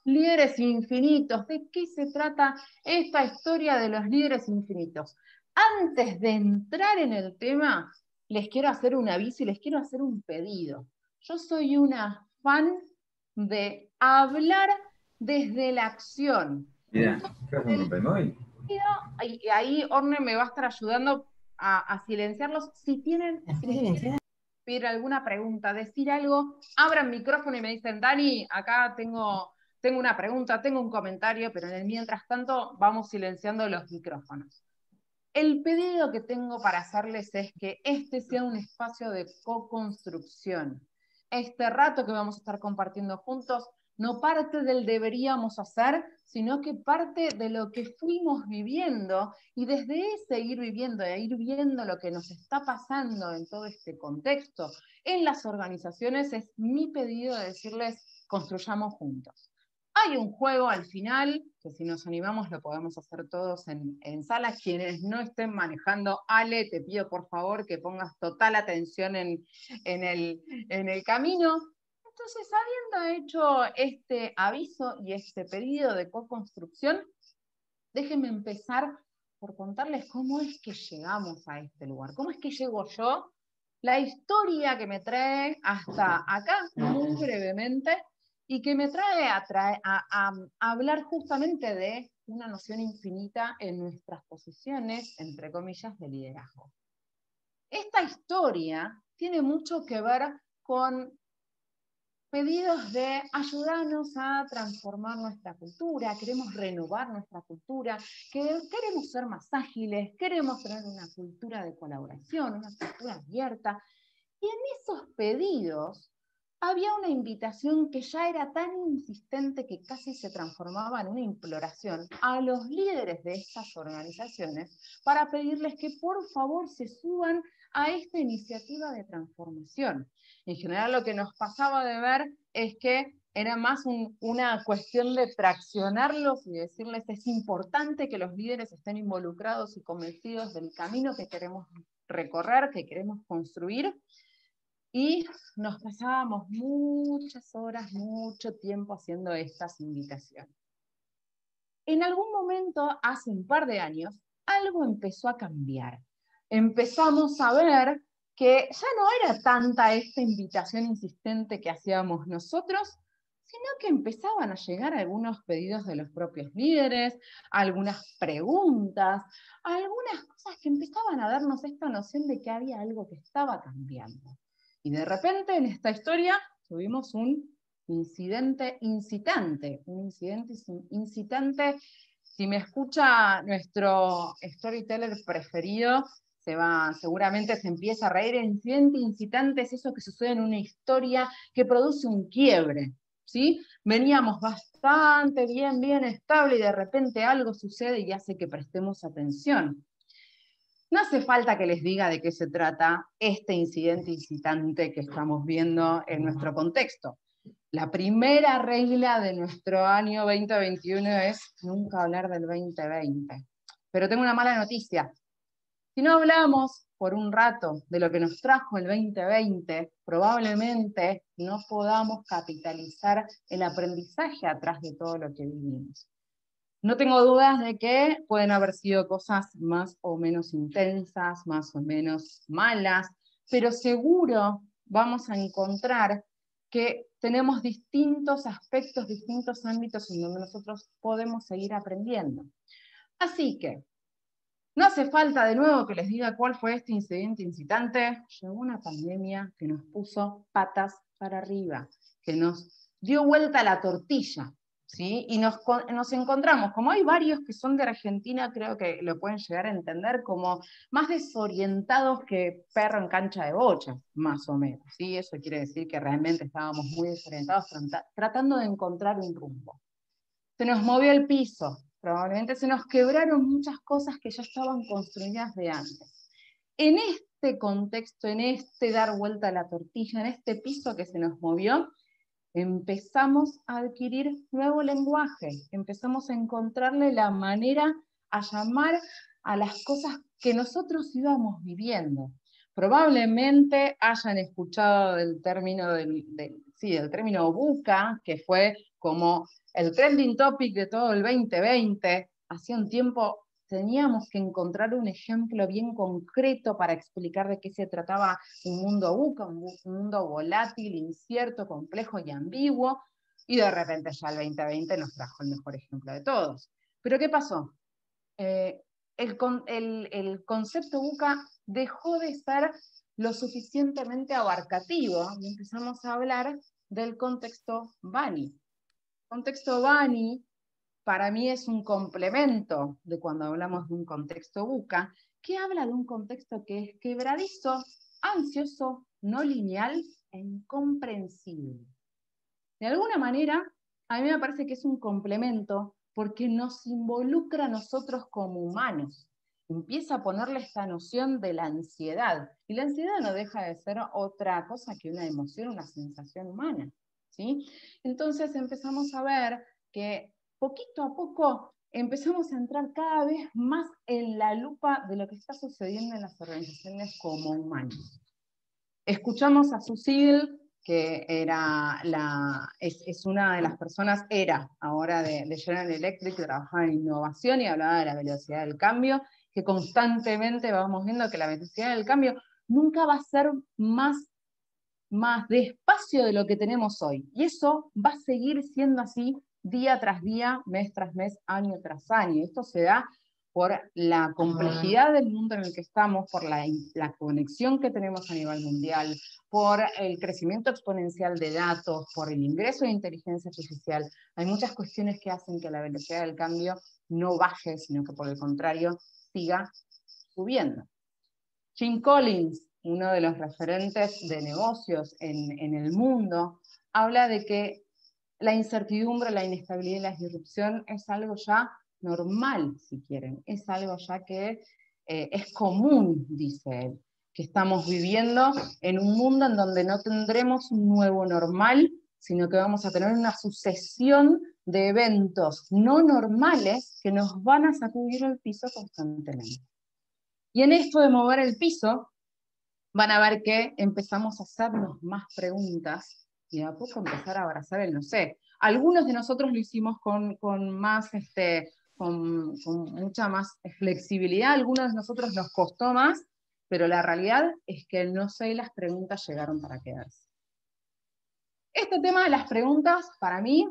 líderes infinitos. ¿De qué se trata esta historia de los líderes infinitos? Antes de entrar en el tema, les quiero hacer un aviso y les quiero hacer un pedido. Yo soy una fan de hablar desde la acción. Mira, Entonces, ¿qué vas a romper el móvil? ahí Orne me va a estar ayudando a silenciarlos. Si les quieren pedir alguna pregunta, decir algo, abran micrófono y me dicen, Dani, acá tengo una pregunta, tengo un comentario, pero en el mientras tanto vamos silenciando los micrófonos. El pedido que tengo para hacerles es que este sea un espacio de co-construcción. Este rato que vamos a estar compartiendo juntos no parte del deberíamos hacer, sino que parte de lo que fuimos viviendo, y desde ese ir viviendo e ir viendo lo que nos está pasando en todo este contexto en las organizaciones, es mi pedido de decirles, construyamos juntos. Hay un juego al final, que si nos animamos lo podemos hacer todos en salas. Quienes no estén manejando, Ale, te pido por favor que pongas total atención en el camino. Entonces, habiendo hecho este aviso y este pedido de co-construcción, déjenme empezar por contarles cómo es que llegamos a este lugar, cómo es que llego yo, la historia que me trae hasta acá, muy brevemente, y que me trae a hablar justamente de una noción infinita en nuestras posiciones, entre comillas, de liderazgo. Esta historia tiene mucho que ver con pedidos de ayudarnos a transformar nuestra cultura, queremos renovar nuestra cultura, queremos ser más ágiles, queremos tener una cultura de colaboración, una cultura abierta. Y en esos pedidos había una invitación que ya era tan insistente que casi se transformaba en una imploración a los líderes de estas organizaciones para pedirles que por favor se suban a esta iniciativa de transformación. En general lo que nos pasaba de ver es que era más una cuestión de traccionarlos y decirles es importante que los líderes estén involucrados y convencidos del camino que queremos recorrer, que queremos construir, y nos pasábamos muchas horas, mucho tiempo haciendo estas invitaciones. En algún momento, hace un par de años, algo empezó a cambiar. Empezamos a ver que ya no era tanta esta invitación insistente que hacíamos nosotros, sino que empezaban a llegar algunos pedidos de los propios líderes, algunas preguntas, algunas cosas que empezaban a darnos esta noción de que había algo que estaba cambiando. Y de repente en esta historia tuvimos un incidente incitante, si me escucha nuestro storyteller preferido, seguramente se empieza a reír. El incidente incitante es eso que sucede en una historia que produce un quiebre, ¿sí? Veníamos bastante bien estable y de repente algo sucede y hace que prestemos atención. No hace falta que les diga de qué se trata este incidente incitante que estamos viendo en nuestro contexto. La primera regla de nuestro año 2021 es nunca hablar del 2020. Pero tengo una mala noticia. Si no hablamos por un rato de lo que nos trajo el 2020, probablemente no podamos capitalizar el aprendizaje atrás de todo lo que vivimos. No tengo dudas de que pueden haber sido cosas más o menos intensas, más o menos malas, pero seguro vamos a encontrar que tenemos distintos aspectos, distintos ámbitos en donde nosotros podemos seguir aprendiendo. Así que, no hace falta de nuevo que les diga cuál fue este incidente incitante. Llegó una pandemia que nos puso patas para arriba, que nos dio vuelta la tortilla, ¿sí? Y nos encontramos, como hay varios que son de Argentina, creo que lo pueden llegar a entender, como más desorientados que perro en cancha de bocha, más o menos, ¿sí? Eso quiere decir que realmente estábamos muy desorientados, tratando de encontrar un rumbo. Se nos movió el piso, probablemente se nos quebraron muchas cosas que ya estaban construidas de antes. En este contexto, en este dar vuelta a la tortilla, en este piso que se nos movió, empezamos a adquirir nuevo lenguaje, empezamos a encontrarle la manera a llamar a las cosas que nosotros íbamos viviendo. Probablemente hayan escuchado del término del sí, el término VUCA, que fue como el trending topic de todo el 2020, hacía un tiempo teníamos que encontrar un ejemplo bien concreto para explicar de qué se trataba un mundo VUCA, un mundo volátil, incierto, complejo y ambiguo, y de repente ya el 2020 nos trajo el mejor ejemplo de todos. ¿Pero qué pasó? El concepto VUCA dejó de ser lo suficientemente abarcativo y empezamos a hablar del contexto BANI. El contexto BANI para mí es un complemento de cuando hablamos de un contexto VUCA, que habla de un contexto que es quebradizo, ansioso, no lineal e incomprensible. De alguna manera, a mí me parece que es un complemento porque nos involucra a nosotros como humanos. Empieza a ponerle esta noción de la ansiedad. Y la ansiedad no deja de ser otra cosa que una emoción, una sensación humana, ¿sí? Entonces empezamos a ver que poquito a poco empezamos a entrar cada vez más en la lupa de lo que está sucediendo en las organizaciones como humanos. Escuchamos a Susil, que era es una de las personas, era ahora de General Electric, que trabajaba en innovación y hablaba de la velocidad del cambio, que constantemente vamos viendo que la velocidad del cambio nunca va a ser más despacio de lo que tenemos hoy. Y eso va a seguir siendo así día tras día, mes tras mes, año tras año. Esto se da por la complejidad del mundo en el que estamos, por la conexión que tenemos a nivel mundial, por el crecimiento exponencial de datos, por el ingreso de inteligencia artificial. Hay muchas cuestiones que hacen que la velocidad del cambio no baje, sino que por el contrario siga subiendo. Jim Collins, uno de los referentes de negocios en el mundo, habla de que la incertidumbre, la inestabilidad y la disrupción es algo ya normal, si quieren, es algo ya que es común, dice él, que estamos viviendo en un mundo en donde no tendremos un nuevo normal, sino que vamos a tener una sucesión de eventos no normales que nos van a sacudir el piso constantemente. Y en esto de mover el piso, van a ver que empezamos a hacernos más preguntas y a poco empezar a abrazar el no sé. Algunos de nosotros lo hicimos con mucha más flexibilidad, algunos de nosotros nos costó más, pero la realidad es que el no sé y las preguntas llegaron para quedarse. Este tema de las preguntas, para mí,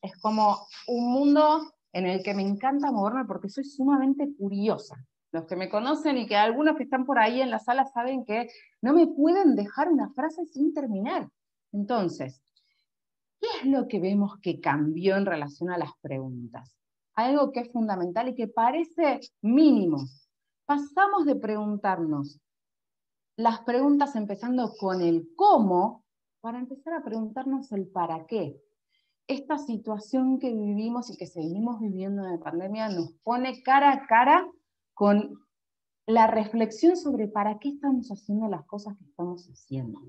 es como un mundo en el que me encanta moverme porque soy sumamente curiosa. Los que me conocen y que algunos que están por ahí en la sala saben que no me pueden dejar una frase sin terminar. Entonces, ¿qué es lo que vemos que cambió en relación a las preguntas? Algo que es fundamental y que parece mínimo. Pasamos de preguntarnos las preguntas empezando con el cómo, para empezar a preguntarnos el para qué. Esta situación que vivimos y que seguimos viviendo en la pandemia nos pone cara a cara con la reflexión sobre para qué estamos haciendo las cosas que estamos haciendo.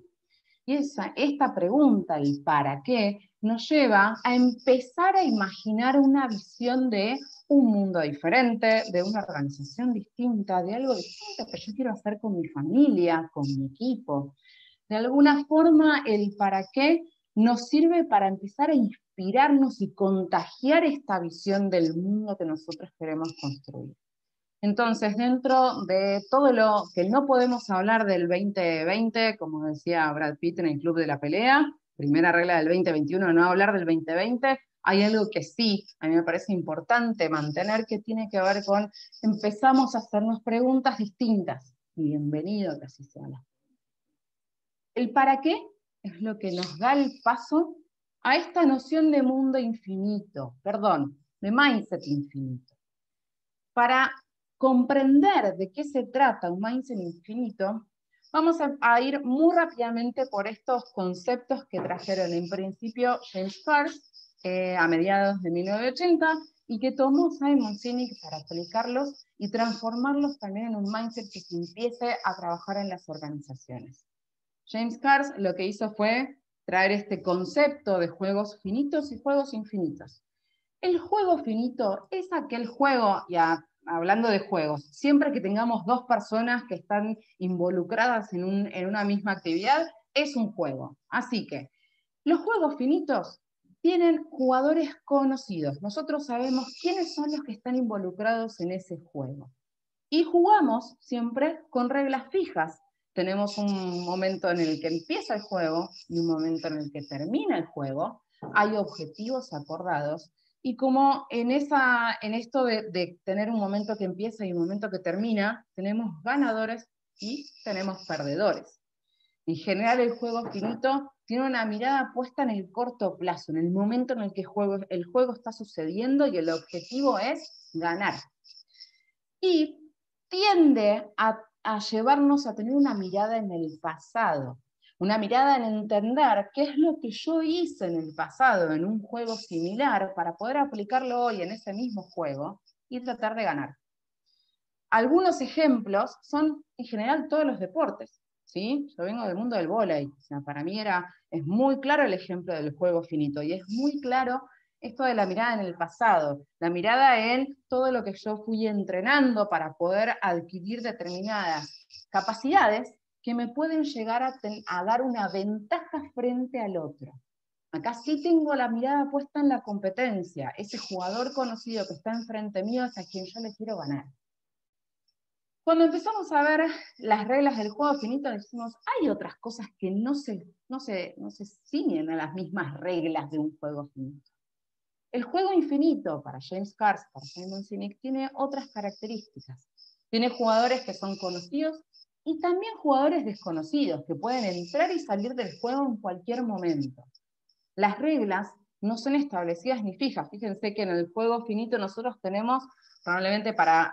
Y esta pregunta, el para qué, nos lleva a empezar a imaginar una visión de un mundo diferente, de una organización distinta, de algo distinto que yo quiero hacer con mi familia, con mi equipo. De alguna forma, el para qué nos sirve para empezar a inspirarnos y contagiar esta visión del mundo que nosotros queremos construir. Entonces, dentro de todo lo que no podemos hablar del 2020, como decía Brad Pitt en el Club de la Pelea, primera regla del 2021, no hablar del 2020, hay algo que sí, a mí me parece importante mantener, que tiene que ver con empezamos a hacernos preguntas distintas. Y bienvenido que así sea. El para qué es lo que nos da el paso a esta noción de mundo infinito, de mindset infinito. Para comprender de qué se trata un mindset infinito, vamos a ir muy rápidamente por estos conceptos que trajeron en principio James Clear a mediados de 1980 y que tomó Simon Sinek para aplicarlos y transformarlos también en un mindset que se empiece a trabajar en las organizaciones. James Clear lo que hizo fue traer este concepto de juegos finitos y juegos infinitos. El juego finito es aquel juego, ya hablando de juegos, siempre que tengamos dos personas que están involucradas en una misma actividad, es un juego. Así que Los juegos finitos tienen jugadores conocidos. Nosotros sabemos quiénes son los que están involucrados en ese juego. Y jugamos siempre con reglas fijas. Tenemos un momento en el que empieza el juego y un momento en el que termina el juego. Hay objetivos acordados. Y como en esto de tener un momento que empieza y un momento que termina, tenemos ganadores y tenemos perdedores. En general, el juego finito tiene una mirada puesta en el corto plazo, en el momento en el que el juego está sucediendo y el objetivo es ganar. Y tiende a llevarnos a tener una mirada en el pasado, una mirada en entender qué es lo que yo hice en el pasado en un juego similar para poder aplicarlo hoy en ese mismo juego y tratar de ganar. Algunos ejemplos son, en general, todos los deportes. ¿Sí? Yo vengo del mundo del vóley. O sea, para mí es muy claro el ejemplo del juego finito y es muy claro esto de la mirada en el pasado, la mirada en todo lo que yo fui entrenando para poder adquirir determinadas capacidades que me pueden llegar a dar una ventaja frente al otro. Acá sí tengo la mirada puesta en la competencia, ese jugador conocido que está enfrente mío es a quien yo le quiero ganar. Cuando empezamos a ver las reglas del juego finito, decimos, hay otras cosas que no se ciñen a las mismas reglas de un juego finito. El juego infinito, para James Cars, para Simon Sinek, tiene otras características. Tiene jugadores que son conocidos y también jugadores desconocidos, que pueden entrar y salir del juego en cualquier momento. Las reglas no son establecidas ni fijas. Fíjense que en el juego finito nosotros tenemos, probablemente para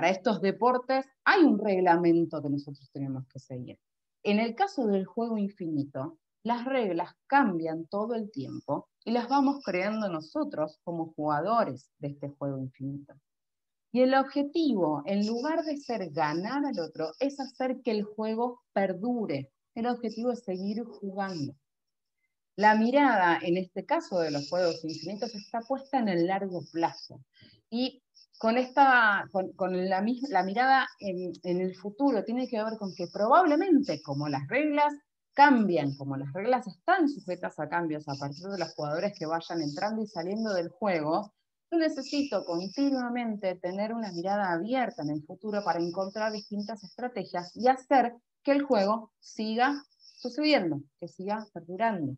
estos deportes, hay un reglamento que nosotros tenemos que seguir. En el caso del juego infinito, las reglas cambian todo el tiempo y las vamos creando nosotros como jugadores de este juego infinito. Y el objetivo, en lugar de ser ganar al otro, es hacer que el juego perdure. El objetivo es seguir jugando. La mirada, en este caso de los juegos infinitos, está puesta en el largo plazo. Y con la mirada en el futuro tiene que ver con que probablemente, como las reglas cambian, como las reglas están sujetas a cambios a partir de los jugadores que vayan entrando y saliendo del juego, yo necesito continuamente tener una mirada abierta en el futuro para encontrar distintas estrategias y hacer que el juego siga sucediendo, que siga perdurando.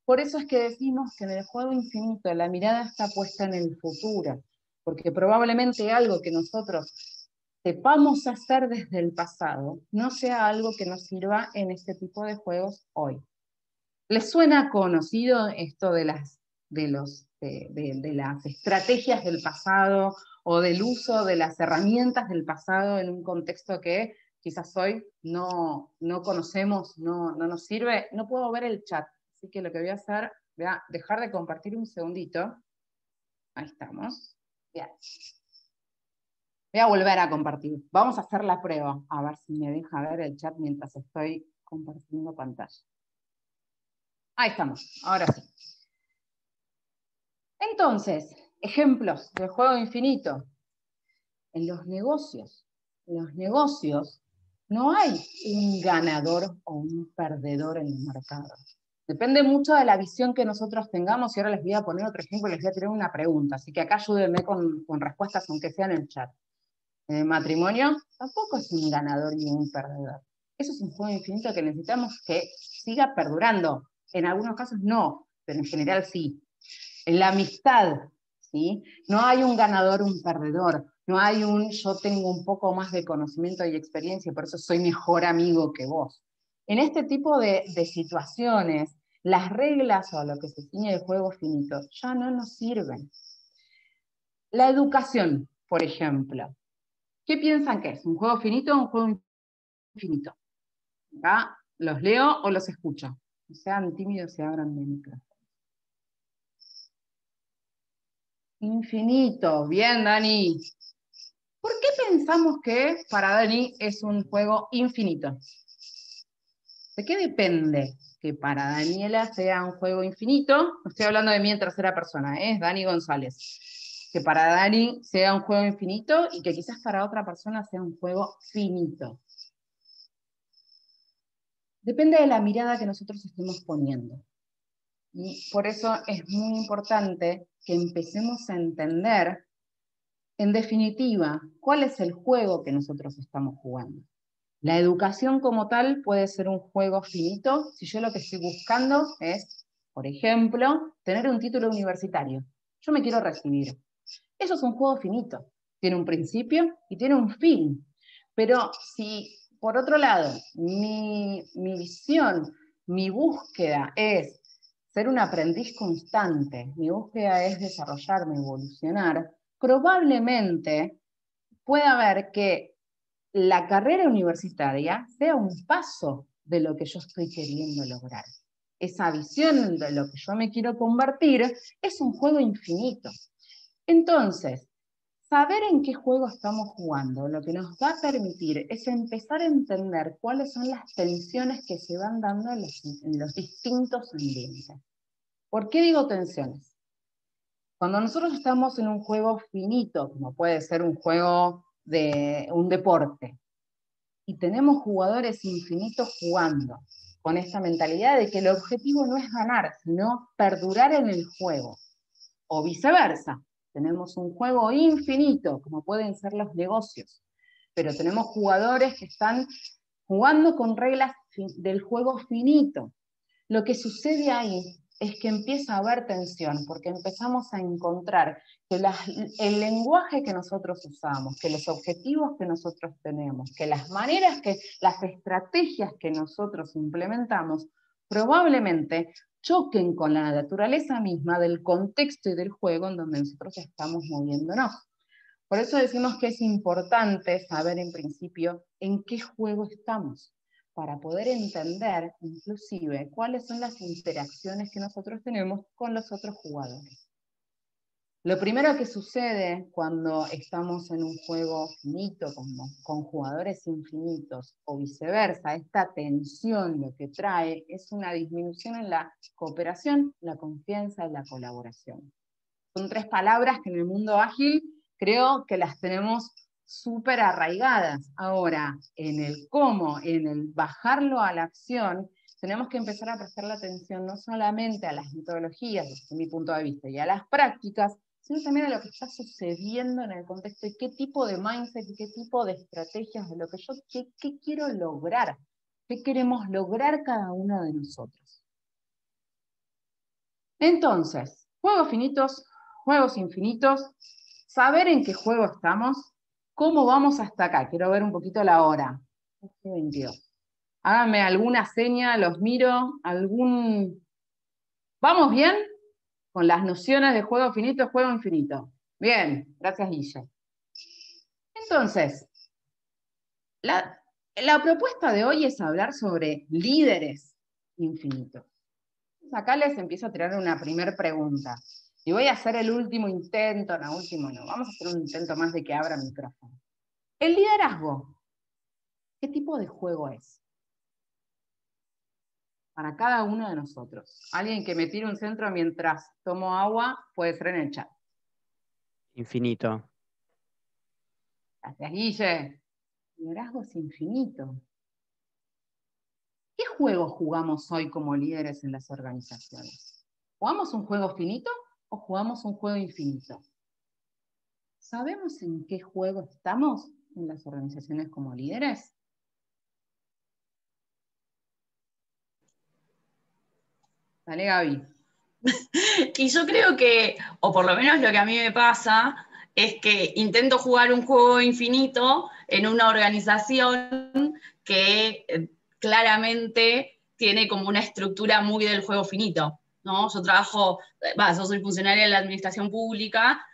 Por eso es que decimos que en el juego infinito la mirada está puesta en el futuro, porque probablemente algo que nosotros sepamos hacer desde el pasado no sea algo que nos sirva en este tipo de juegos hoy. ¿Les suena conocido esto de las estrategias del pasado o del uso de las herramientas del pasado en un contexto que quizás hoy no conocemos, no nos sirve? No puedo ver el chat. Así que lo que voy a hacer, voy a dejar de compartir un segundito. Ahí estamos. Bien. Voy a volver a compartir. Vamos a hacer la prueba. A ver si me deja ver el chat mientras estoy compartiendo pantalla. Ahí estamos. Ahora sí. Entonces, ejemplos del juego infinito. En los negocios no hay un ganador o un perdedor en el mercado. Depende mucho de la visión que nosotros tengamos, y ahora les voy a poner otro ejemplo, les voy a tirar una pregunta, así que acá ayúdenme con respuestas, aunque sean en el chat. En el matrimonio tampoco es un ganador ni un perdedor. Eso es un juego infinito que necesitamos que siga perdurando. En algunos casos no, pero en general sí. En la amistad, ¿sí? No hay un ganador, un perdedor. No hay yo tengo un poco más de conocimiento y experiencia, por eso soy mejor amigo que vos. En este tipo de situaciones, las reglas o lo que se ciñe del juego finito ya no nos sirven. La educación, por ejemplo. ¿Qué piensan que es? ¿Un juego finito o un juego infinito? Acá los leo o los escucho. No sean tímidos y abran mi micrófono. Infinito. Bien, Dani. ¿Por qué pensamos que para Dani es un juego infinito? ¿De qué depende que para Daniela sea un juego infinito? No estoy hablando de mí en tercera persona, es Dani González. Que para Dani sea un juego infinito y que quizás para otra persona sea un juego finito. Depende de la mirada que nosotros estemos poniendo. Y por eso es muy importante que empecemos a entender, en definitiva, cuál es el juego que nosotros estamos jugando. La educación como tal puede ser un juego finito si yo lo que estoy buscando es, por ejemplo, tener un título universitario. Yo me quiero recibir. Eso es un juego finito. Tiene un principio y tiene un fin. Pero si, por otro lado, mi visión, mi búsqueda es ser un aprendiz constante, mi búsqueda es desarrollarme, evolucionar, probablemente pueda haber que la carrera universitaria sea un paso de lo que yo estoy queriendo lograr. Esa visión de lo que yo me quiero convertir es un juego infinito. Entonces, saber en qué juego estamos jugando lo que nos va a permitir es empezar a entender cuáles son las tensiones que se van dando en los distintos ambientes. ¿Por qué digo tensiones? Cuando nosotros estamos en un juego finito, como puede ser un juego de un deporte, y tenemos jugadores infinitos jugando, con esta mentalidad de que el objetivo no es ganar, sino perdurar en el juego, o viceversa. Tenemos un juego infinito, como pueden ser los negocios, pero tenemos jugadores que están jugando con reglas del juego finito. Lo que sucede ahí es que empieza a haber tensión, porque empezamos a encontrar que el lenguaje que nosotros usamos, que los objetivos que nosotros tenemos, que las maneras, las estrategias que nosotros implementamos, probablemente choquen con la naturaleza misma del contexto y del juego en donde nosotros estamos moviéndonos. Por eso decimos que es importante saber en principio en qué juego estamos, para poder entender inclusive cuáles son las interacciones que nosotros tenemos con los otros jugadores. Lo primero que sucede cuando estamos en un juego finito, con jugadores infinitos, o viceversa, esta tensión lo que trae es una disminución en la cooperación, la confianza y la colaboración. Son tres palabras que en el mundo ágil creo que las tenemos súper arraigadas. Ahora, en el cómo, en el bajarlo a la acción, tenemos que empezar a prestarle atención no solamente a las metodologías, desde mi punto de vista, y a las prácticas, sino también a lo que está sucediendo en el contexto y qué tipo de mindset, qué tipo de estrategias, de lo que yo, qué quiero lograr, qué queremos lograr cada uno de nosotros. Entonces, juegos finitos, juegos infinitos, saber en qué juego estamos, cómo vamos hasta acá. Quiero ver un poquito la hora. 22. Háganme alguna seña, los miro, ¿Vamos bien? Con las nociones de juego finito y juego infinito. Bien, gracias Guille. Entonces, la propuesta de hoy es hablar sobre líderes infinitos. Acá les empiezo a tirar una primera pregunta. Y voy a hacer el último intento, vamos a hacer un intento más de que abra el micrófono. El liderazgo, ¿qué tipo de juego es? Para cada uno de nosotros. Alguien que me tire un centro mientras tomo agua, puede ser en el chat. Infinito. Gracias, Guille. Liderazgo es infinito. ¿Qué juego jugamos hoy como líderes en las organizaciones? ¿Jugamos un juego finito o jugamos un juego infinito? ¿Sabemos en qué juego estamos en las organizaciones como líderes? Dale, Gaby. Y yo creo que, o por lo menos lo que a mí me pasa, es que intento jugar un juego infinito en una organización que claramente tiene como una estructura muy del juego finito, ¿no? Yo soy funcionaria de la administración pública,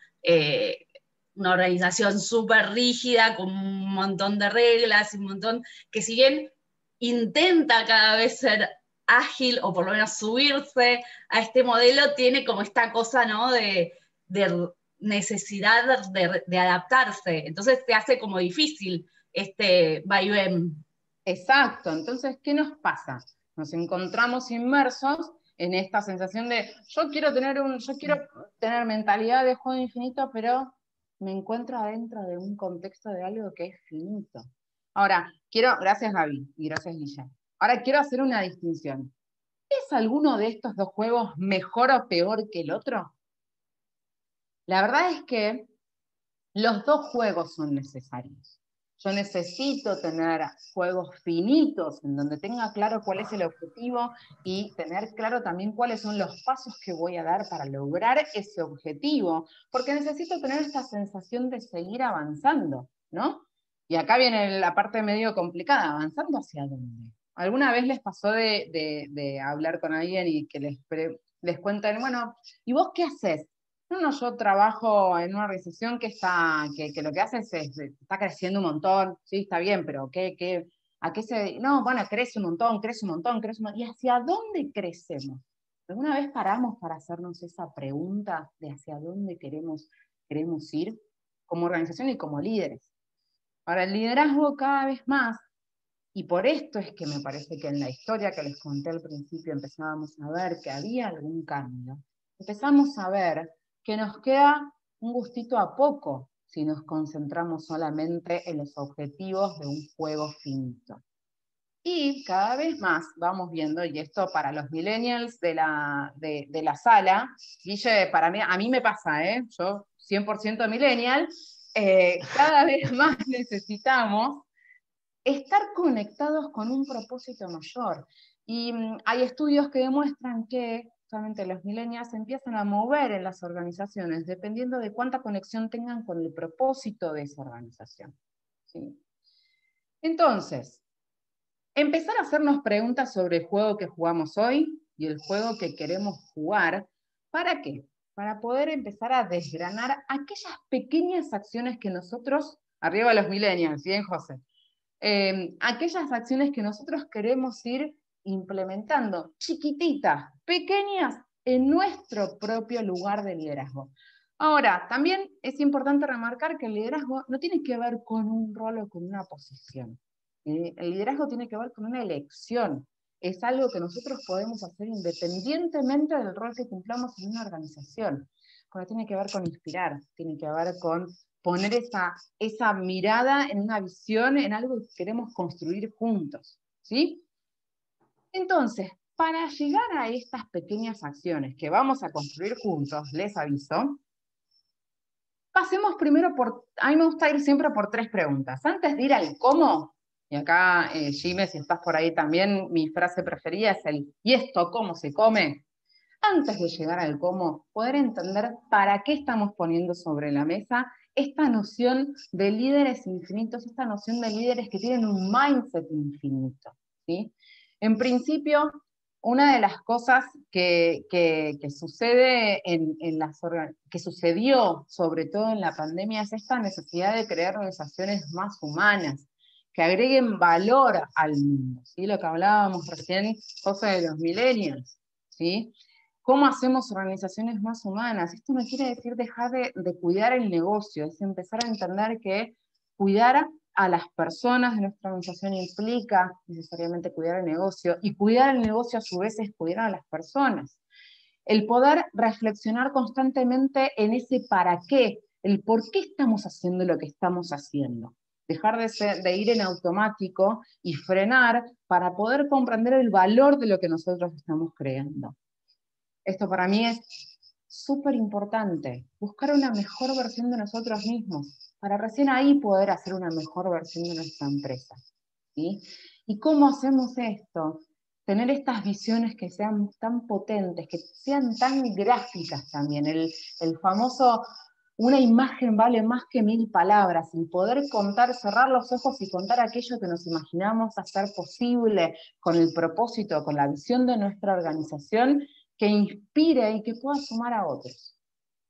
una organización súper rígida, con un montón de reglas, un montón, que si bien intenta cada vez ser ágil, o por lo menos subirse a este modelo, tiene como esta cosa, ¿no? de necesidad de adaptarse. Entonces se hace como difícil este vaivén. Exacto. Entonces, ¿qué nos pasa? Nos encontramos inmersos en esta sensación de yo quiero tener mentalidad de juego infinito, pero me encuentro adentro de un contexto de algo que es finito. Ahora, gracias Gaby y gracias Guilla. Ahora quiero hacer una distinción. ¿Es alguno de estos dos juegos mejor o peor que el otro? La verdad es que los dos juegos son necesarios. Yo necesito tener juegos finitos en donde tenga claro cuál es el objetivo y tener claro también cuáles son los pasos que voy a dar para lograr ese objetivo, porque necesito tener esta sensación de seguir avanzando, ¿no? Y acá viene la parte medio complicada, ¿avanzando hacia dónde? ¿Alguna vez les pasó de hablar con alguien y que les cuenten, bueno, ¿y vos qué haces? No, yo trabajo en una organización que lo que hace está creciendo un montón, sí, está bien, pero ¿a qué se...? No, bueno, crece un montón, crece un montón, crece un montón. ¿Y hacia dónde crecemos? ¿Alguna vez paramos para hacernos esa pregunta de hacia dónde queremos ir como organización y como líderes? Ahora, el liderazgo cada vez más, y por esto es que me parece que en la historia que les conté al principio empezábamos a ver que había algún cambio. Empezamos a ver que nos queda un gustito a poco si nos concentramos solamente en los objetivos de un juego finito. Y cada vez más vamos viendo, y esto para los millennials de la sala, Guille, a mí me pasa, yo 100% millennial, cada vez más necesitamos estar conectados con un propósito mayor. Y hay estudios que demuestran que justamente los millennials se empiezan a mover en las organizaciones dependiendo de cuánta conexión tengan con el propósito de esa organización. ¿Sí? Entonces, empezar a hacernos preguntas sobre el juego que jugamos hoy y el juego que queremos jugar. ¿Para qué? Para poder empezar a desgranar aquellas pequeñas acciones que nosotros, arriba los millennials, ¿bien, José? Aquellas acciones que nosotros queremos ir implementando, chiquititas, pequeñas, en nuestro propio lugar de liderazgo. Ahora, también es importante remarcar que el liderazgo no tiene que ver con un rol o con una posición. El liderazgo tiene que ver con una elección. Es algo que nosotros podemos hacer independientemente del rol que cumplamos en una organización. Porque tiene que ver con inspirar, tiene que ver con poner esa mirada en una visión, en algo que queremos construir juntos, ¿sí? Entonces, para llegar a estas pequeñas acciones que vamos a construir juntos, les aviso, pasemos primero a mí me gusta ir siempre por 3 preguntas. Antes de ir al cómo, y acá, Jimé, si estás por ahí también, mi frase preferida es ¿y esto cómo se come? Antes de llegar al cómo, poder entender para qué estamos poniendo sobre la mesa esta noción de líderes infinitos, esta noción de líderes que tienen un mindset infinito, ¿sí? En principio, una de las cosas que sucede que sucedió sobre todo en la pandemia es esta necesidad de crear organizaciones más humanas, que agreguen valor al mundo, ¿sí? Lo que hablábamos recién, José, de los millennials, ¿sí? ¿Cómo hacemos organizaciones más humanas? Esto no quiere decir dejar de cuidar el negocio, es empezar a entender que cuidar a las personas de nuestra organización implica necesariamente cuidar el negocio, y cuidar el negocio a su vez es cuidar a las personas. El poder reflexionar constantemente en ese para qué, el por qué estamos haciendo lo que estamos haciendo. Dejar de ir en automático y frenar para poder comprender el valor de lo que nosotros estamos creando. Esto para mí es súper importante, buscar una mejor versión de nosotros mismos, para recién ahí poder hacer una mejor versión de nuestra empresa, ¿sí? ¿Y cómo hacemos esto? Tener estas visiones que sean tan potentes, que sean tan gráficas también, el famoso, una imagen vale más que 1000 palabras, y poder contar, cerrar los ojos y contar aquello que nos imaginamos hacer posible con el propósito, con la visión de nuestra organización, que inspire y que pueda sumar a otros,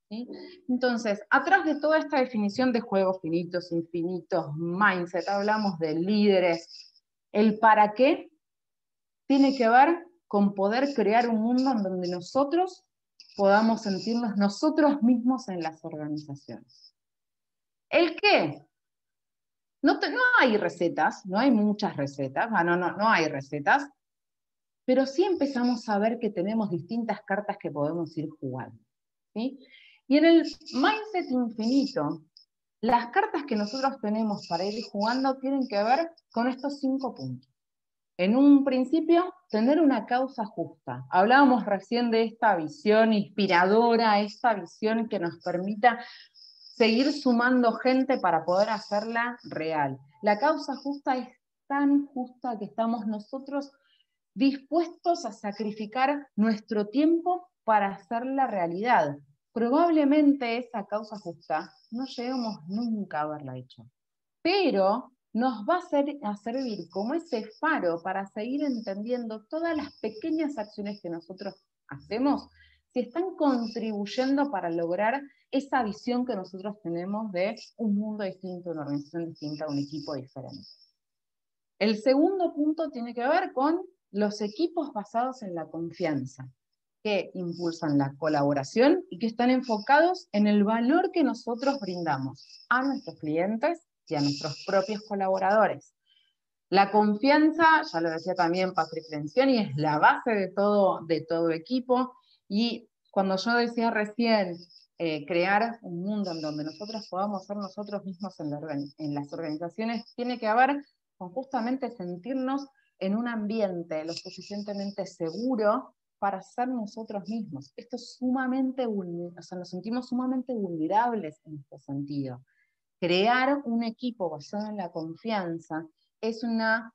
¿sí? Entonces, atrás de toda esta definición de juegos finitos, infinitos, mindset, hablamos de líderes, el para qué tiene que ver con poder crear un mundo en donde nosotros podamos sentirnos nosotros mismos en las organizaciones. ¿El qué? No hay recetas, no hay muchas recetas, no hay recetas, pero sí empezamos a ver que tenemos distintas cartas que podemos ir jugando, ¿sí? Y en el mindset infinito, las cartas que nosotros tenemos para ir jugando tienen que ver con estos 5 puntos. En un principio, tener una causa justa. Hablábamos recién de esta visión inspiradora, esta visión que nos permita seguir sumando gente para poder hacerla real. La causa justa es tan justa que estamos nosotros dispuestos a sacrificar nuestro tiempo para hacerla realidad. Probablemente esa causa justa no lleguemos nunca a haberla hecho, pero nos va a servir como ese faro para seguir entendiendo todas las pequeñas acciones que nosotros hacemos, si están contribuyendo para lograr esa visión que nosotros tenemos de un mundo distinto, una organización distinta, un equipo diferente. El segundo punto tiene que ver con los equipos basados en la confianza, que impulsan la colaboración y que están enfocados en el valor que nosotros brindamos a nuestros clientes y a nuestros propios colaboradores. La confianza, ya lo decía también Patrick Lencioni, es la base de todo equipo, y cuando yo decía recién crear un mundo en donde nosotros podamos ser nosotros mismos en las organizaciones, tiene que ver con justamente sentirnos en un ambiente lo suficientemente seguro para ser nosotros mismos. Esto es sumamente vulnerable, o sea, nos sentimos sumamente vulnerables en este sentido. Crear un equipo basado en la confianza es una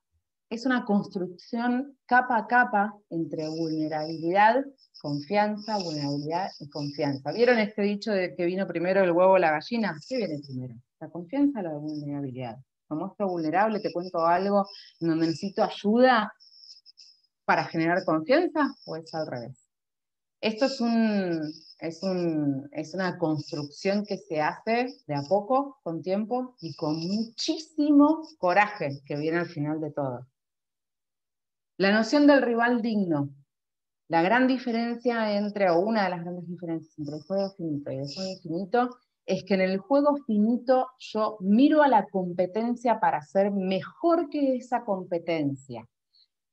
construcción capa a capa entre vulnerabilidad, confianza, vulnerabilidad y confianza. ¿Vieron este dicho de que vino primero el huevo o la gallina? ¿Qué viene primero? ¿La confianza o la vulnerabilidad? Me muestro vulnerable, te cuento algo en donde necesito ayuda para generar confianza, ¿o es al revés? Esto es una construcción que se hace de a poco, con tiempo y con muchísimo coraje, que viene al final de todo. La noción del rival digno. La gran diferencia o una de las grandes diferencias entre el juego finito y el juego infinito es que en el juego finito yo miro a la competencia para ser mejor que esa competencia.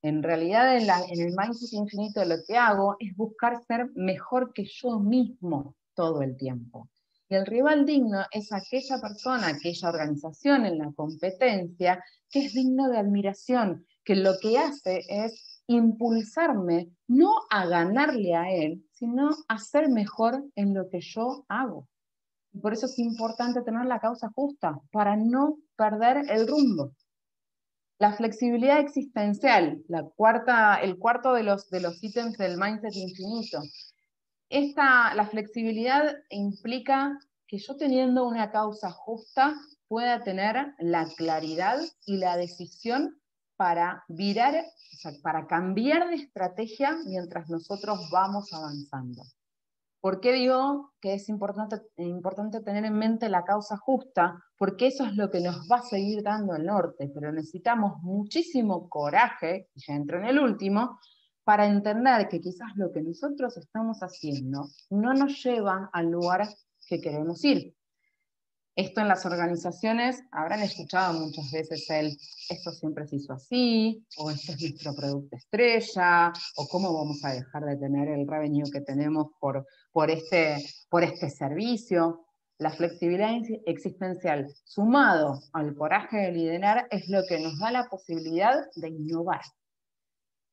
En realidad, en el mindset infinito lo que hago es buscar ser mejor que yo mismo todo el tiempo. Y el rival digno es aquella persona, aquella organización en la competencia que es digno de admiración, que lo que hace es impulsarme no a ganarle a él, sino a ser mejor en lo que yo hago. Y por eso es importante tener la causa justa, para no perder el rumbo. La flexibilidad existencial, el cuarto de los ítems del mindset infinito. La flexibilidad implica que yo, teniendo una causa justa, pueda tener la claridad y la decisión para para cambiar de estrategia mientras nosotros vamos avanzando. ¿Por qué digo que es importante tener en mente la causa justa? Porque eso es lo que nos va a seguir dando el norte, pero necesitamos muchísimo coraje, y ya entro en el último, para entender que quizás lo que nosotros estamos haciendo no nos lleva al lugar que queremos ir. Esto en las organizaciones habrán escuchado muchas veces esto siempre se hizo así, o este es nuestro producto estrella, o cómo vamos a dejar de tener el revenue que tenemos por este servicio. La flexibilidad existencial sumado al coraje de liderar es lo que nos da la posibilidad de innovar.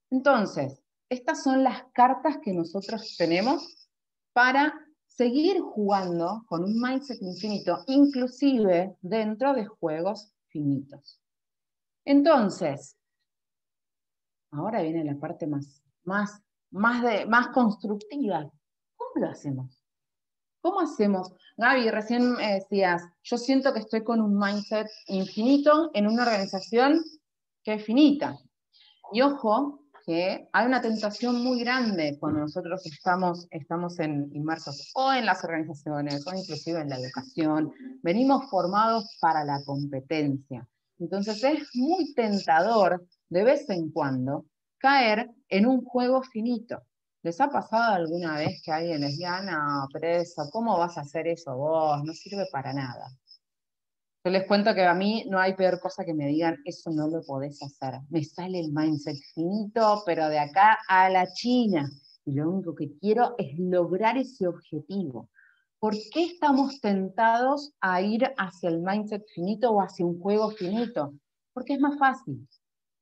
Entonces, estas son las cartas que nosotros tenemos para seguir jugando con un mindset infinito, inclusive dentro de juegos finitos. Entonces, ahora viene la parte más constructiva. ¿Cómo lo hacemos? ¿Cómo hacemos? Gaby, recién me decías, yo siento que estoy con un mindset infinito en una organización que es finita. Y ojo, que hay una tentación muy grande cuando nosotros estamos inmersos o en las organizaciones o inclusive en la educación. Venimos formados para la competencia. Entonces es muy tentador de vez en cuando caer en un juego finito. ¿Les ha pasado alguna vez que alguien les diga, no, pero eso, ¿cómo vas a hacer eso vos? No sirve para nada. Yo les cuento que a mí no hay peor cosa que me digan, eso no lo podés hacer. Me sale el mindset finito, pero de acá a la China. Y lo único que quiero es lograr ese objetivo. ¿Por qué estamos tentados a ir hacia el mindset finito o hacia un juego finito? Porque es más fácil.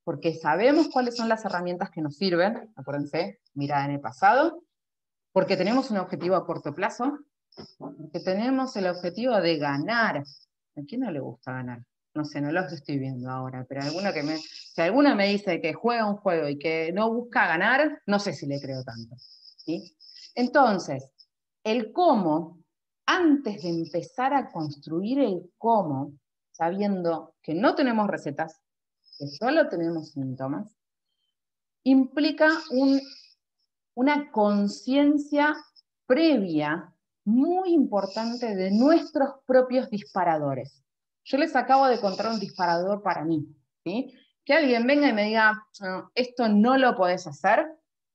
porque sabemos cuáles son las herramientas que nos sirven, acuérdense, mirada en el pasado, porque tenemos un objetivo a corto plazo, porque tenemos el objetivo de ganar. ¿A quién no le gusta ganar? No sé, no los estoy viendo ahora, pero si alguna me dice que juega un juego y que no busca ganar, no sé si le creo tanto, ¿sí? Entonces, el cómo, antes de empezar a construir el cómo, sabiendo que no tenemos recetas, que solo tenemos síntomas, implica una conciencia previa muy importante de nuestros propios disparadores. Yo les acabo de contar un disparador para mí, ¿sí? Que alguien venga y me diga, esto no lo podés hacer,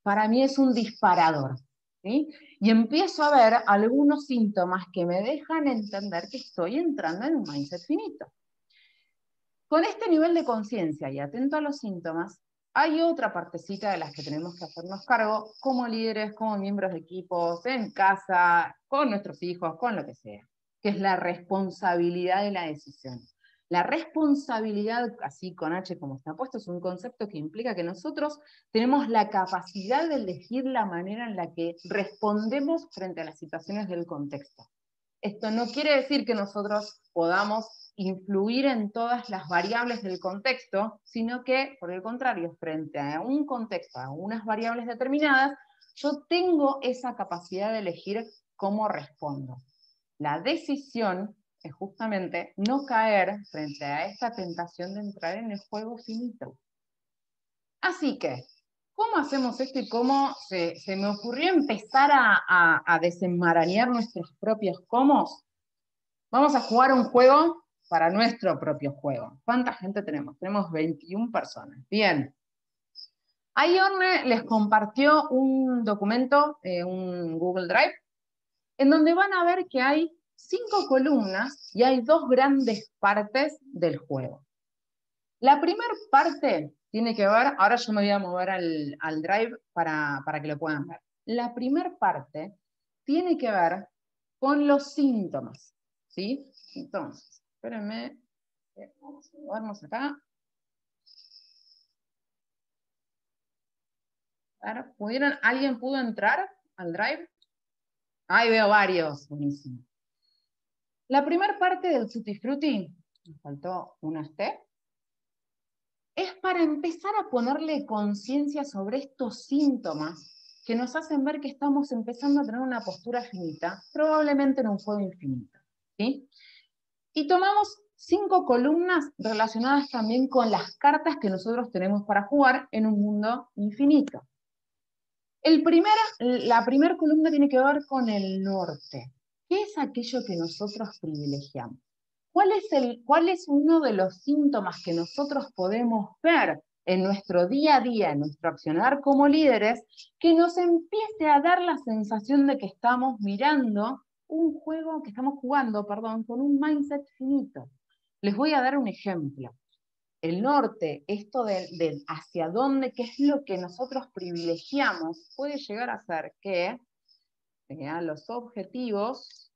para mí es un disparador, ¿sí? Y empiezo a ver algunos síntomas que me dejan entender que estoy entrando en un mindset finito. Con este nivel de conciencia y atento a los síntomas, hay otra partecita de las que tenemos que hacernos cargo como líderes, como miembros de equipos, en casa, con nuestros hijos, con lo que sea, que es la responsabilidad de la decisión. La responsabilidad, así con H como está puesto, es un concepto que implica que nosotros tenemos la capacidad de elegir la manera en la que respondemos frente a las situaciones del contexto. Esto no quiere decir que nosotros podamos influir en todas las variables del contexto, sino que, por el contrario, frente a un contexto, a unas variables determinadas, yo tengo esa capacidad de elegir cómo respondo. La decisión es justamente no caer frente a esta tentación de entrar en el juego finito. Así que, ¿cómo hacemos esto y cómo se me ocurrió empezar a desenmarañar nuestros propios cómo? Vamos a jugar un juego para nuestro propio juego. ¿Cuánta gente tenemos? Tenemos 21 personas. Bien. Ahí Orne les compartió un documento, un Google Drive, en donde van a ver que hay 5 columnas y hay 2 grandes partes del juego. La primera parte tiene que ver, ahora yo me voy a mover al Drive para que lo puedan ver. La primera parte tiene que ver con los síntomas, ¿sí? Entonces, espérenme, vamos a movernos acá. A ver, ¿alguien pudo entrar al Drive? Ahí veo varios, buenísimo. La primera parte del Tutti Frutti, me faltó una T, es para empezar a ponerle conciencia sobre estos síntomas que nos hacen ver que estamos empezando a tener una postura finita, probablemente en un juego infinito, ¿sí? Y tomamos 5 columnas relacionadas también con las cartas que nosotros tenemos para jugar en un mundo infinito. La primera columna tiene que ver con el norte. ¿Qué es aquello que nosotros privilegiamos? ¿Cuál es uno de los síntomas que nosotros podemos ver en nuestro día a día, en nuestro accionar como líderes, que nos empiece a dar la sensación de que estamos mirando un juego, que estamos jugando, perdón, con un mindset finito? Les voy a dar un ejemplo. El norte, esto de hacia dónde, qué es lo que nosotros privilegiamos, puede llegar a ser que sean los objetivos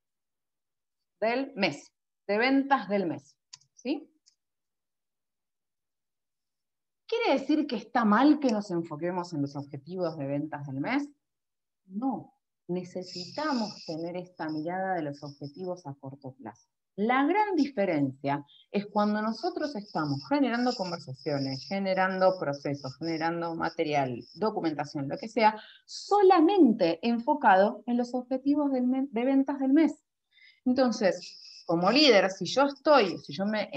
del mes, de ventas del mes, ¿sí? ¿Quiere decir que está mal que nos enfoquemos en los objetivos de ventas del mes? No, necesitamos tener esta mirada de los objetivos a corto plazo. La gran diferencia es cuando nosotros estamos generando conversaciones, generando procesos, generando material, documentación, lo que sea, solamente enfocado en los objetivos de ventas del mes. Entonces, como líder, si yo me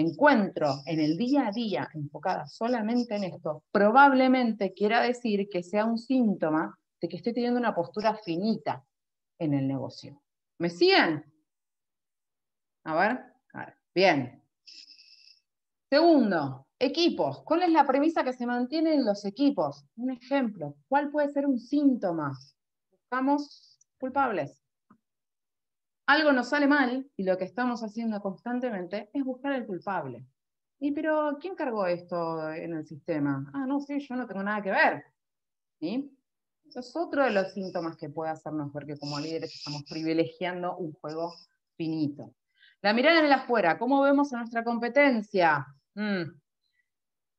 encuentro en el día a día enfocada solamente en esto, probablemente quiera decir que sea un síntoma de que estoy teniendo una postura finita en el negocio. ¿Me siguen? A ver, bien. Segundo, equipos. ¿Cuál es la premisa que se mantiene en los equipos? Un ejemplo. ¿Cuál puede ser un síntoma? Buscamos culpables. Algo nos sale mal y lo que estamos haciendo constantemente es buscar el culpable. Pero ¿quién cargó esto en el sistema? Ah, no, sí, yo no tengo nada que ver. ¿Sí? Eso es otro de los síntomas que puede hacernos ver que como líderes estamos privilegiando un juego finito. La mirada en el afuera, ¿cómo vemos a nuestra competencia?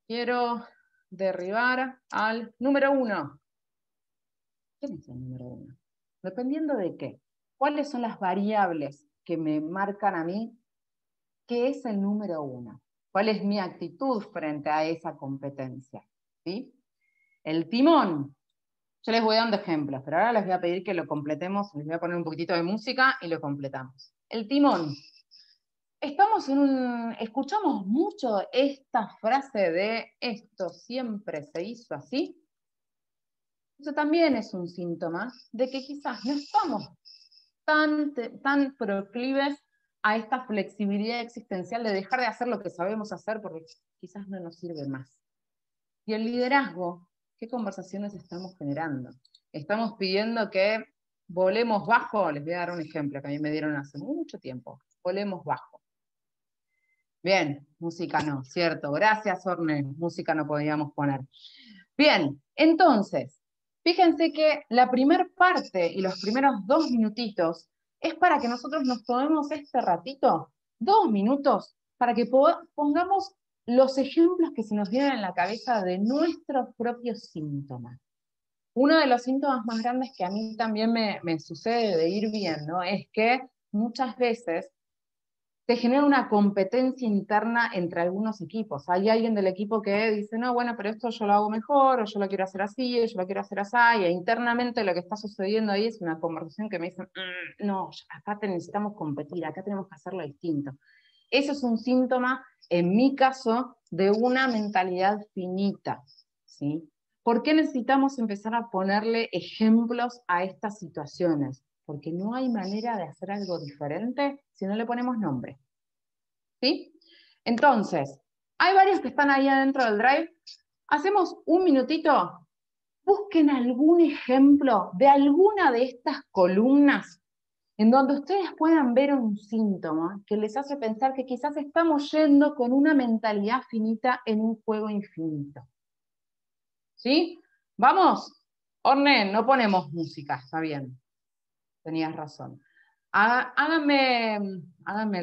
quiero derribar al número 1. ¿Quién es el número 1? Dependiendo de qué. ¿Cuáles son las variables que me marcan a mí qué es el número 1? ¿Cuál es mi actitud frente a esa competencia? ¿Sí? El timón. Yo les voy dando ejemplos, pero ahora les voy a pedir que lo completemos. Les voy a poner un poquitito de música y lo completamos. El timón. Escuchamos mucho esta frase de esto siempre se hizo así. Eso también es un síntoma de que quizás no estamos tan proclives a esta flexibilidad existencial de dejar de hacer lo que sabemos hacer porque quizás no nos sirve más. Y el liderazgo, ¿qué conversaciones estamos generando? Estamos pidiendo que volemos bajo. Les voy a dar un ejemplo que a mí me dieron hace mucho tiempo. Volemos bajo. Bien, música no, cierto. Gracias, Orne. Música no podíamos poner. Bien, entonces, fíjense que la primer parte y los primeros 2 minutitos es para que nosotros nos tomemos este ratito, 2 minutos, para que pongamos los ejemplos que se nos vienen en la cabeza de nuestros propios síntomas. Uno de los síntomas más grandes que a mí también me sucede de ir viendo es que muchas veces se genera una competencia interna entre algunos equipos. Hay alguien del equipo que dice, no, bueno, pero esto yo lo hago mejor, o yo lo quiero hacer así, o yo lo quiero hacer así, y internamente lo que está sucediendo ahí es una conversación que me dicen, no, acá necesitamos competir, acá tenemos que hacerlo distinto. Eso es un síntoma, en mi caso, de una mentalidad finita, ¿sí? ¿Por qué necesitamos empezar a ponerle ejemplos a estas situaciones? Porque no hay manera de hacer algo diferente si no le ponemos nombre. ¿Sí? Entonces, hay varios que están ahí adentro del Drive. Hacemos un minutito. Busquen algún ejemplo de alguna de estas columnas en donde ustedes puedan ver un síntoma que les hace pensar que quizás estamos yendo con una mentalidad finita en un juego infinito. ¿Sí? ¿Vamos? Orne, no ponemos música, está bien. Tenías razón. Háganme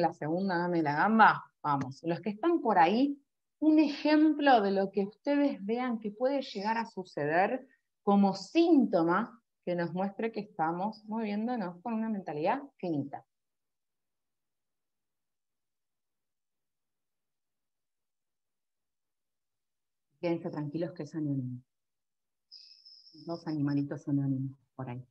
la segunda, háganme la gamba. Vamos, los que están por ahí, un ejemplo de lo que ustedes vean que puede llegar a suceder como síntoma que nos muestre que estamos moviéndonos con una mentalidad finita. Quédense tranquilos que es anónimo. 2 animalitos anónimos por ahí.